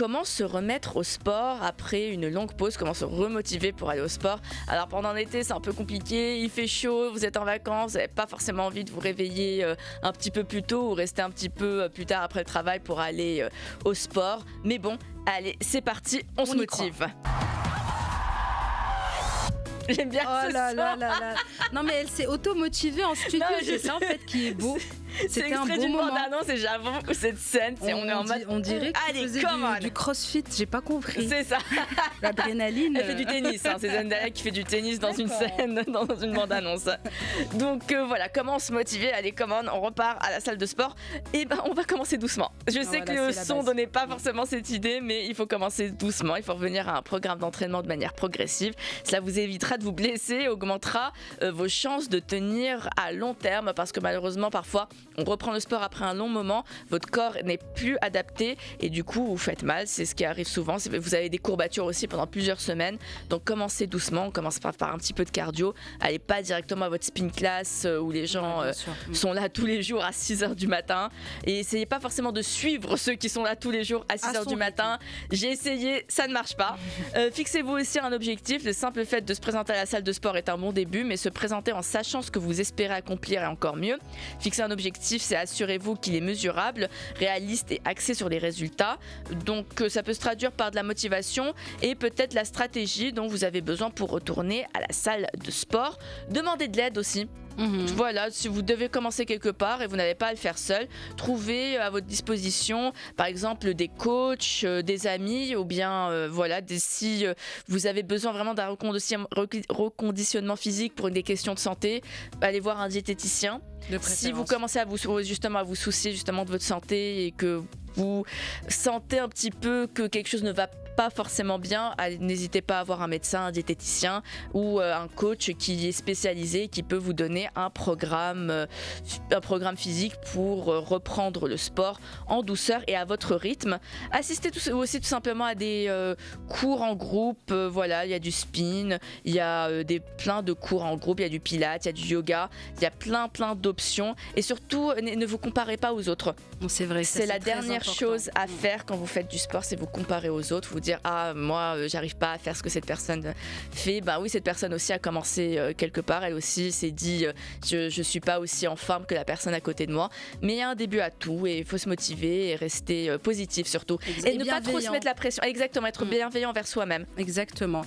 Comment se remettre au sport après une longue pause? Comment se remotiver pour aller au sport? Alors pendant l'été c'est un peu compliqué, il fait chaud, vous êtes en vacances, vous n'avez pas forcément envie de vous réveiller un petit peu plus tôt ou rester un petit peu plus tard après le travail pour aller au sport. Mais bon, allez, c'est parti, on se motive. J'aime bien Oh ce là son. là là là. Non mais elle s'est auto-motivée en studio, Non, c'est ça en fait qui est beau. C'est C'était un extrait beau d'une moment. bande-annonce et j'avoue cette scène, on est en mode On dirait que tu allez, faisais come on. du crossfit, j'ai pas compris. C'est ça. L'adrénaline. Elle fait du tennis, c'est Zendaya qui fait du tennis dans une D'accord. scène, dans une bande-annonce. Donc voilà, comment se motiver? Allez, on repart à la salle de sport. Et ben on va commencer doucement. Je sais Voilà, que le c'est la son base. donnait pas forcément cette idée, mais il faut commencer doucement. Il faut revenir à un programme d'entraînement de manière progressive. Cela vous évitera de vous blesser, augmentera vos chances de tenir à long terme, parce que malheureusement parfois on reprend le sport après un long moment, votre corps n'est plus adapté et du coup vous faites mal. C'est ce qui arrive souvent. Vous avez des courbatures aussi pendant plusieurs semaines. Donc commencez doucement, on commence par un petit peu de cardio. Allez pas directement à votre spin class où les gens Ouais, bien sûr. sont là tous les jours à 6h du matin. Et essayez pas forcément de suivre ceux qui sont là tous les jours à 6h son du matin. J'ai essayé, ça ne marche pas. Fixez-vous aussi un objectif. Le simple fait de se présenter à la salle de sport est un bon début, mais se présenter en sachant ce que vous espérez accomplir est encore mieux. Fixer un objectif, c'est assurez-vous qu'il est mesurable, réaliste et axé sur les résultats. Donc ça peut se traduire par de la motivation et peut-être la stratégie dont vous avez besoin pour retourner à la salle de sport. Demandez de l'aide aussi. Voilà, si vous devez commencer quelque part et vous n'avez pas à le faire seul, trouvez à votre disposition par exemple des coachs, des amis ou bien si vous avez besoin vraiment d'un reconditionnement physique pour des questions de santé, allez voir un diététicien. Si vous commencez à vous soucier justement de votre santé et que vous sentez un petit peu que quelque chose ne va pas forcément bien, n'hésitez pas à voir un médecin, un diététicien ou un coach qui est spécialisé, qui peut vous donner un programme physique pour reprendre le sport en douceur et à votre rythme. Assistez aussi tout simplement à des cours en groupe. Voilà, il y a du spin, il y a plein de cours en groupe, il y a du pilates, il y a du yoga, il y a plein d'options et surtout ne vous comparez pas aux autres. C'est vrai. C'est la très dernière important. chose à faire quand vous faites du sport, c'est vous comparer aux autres, vous dire ah moi j'arrive pas à faire ce que cette personne fait. Bah oui, cette personne aussi a commencé quelque part, elle aussi s'est dit je suis pas aussi en forme que la personne à côté de moi, mais il y a un début à tout et il faut se motiver et rester positif surtout et ne pas trop se mettre la pression. Exactement, être bienveillant envers soi-même. Exactement.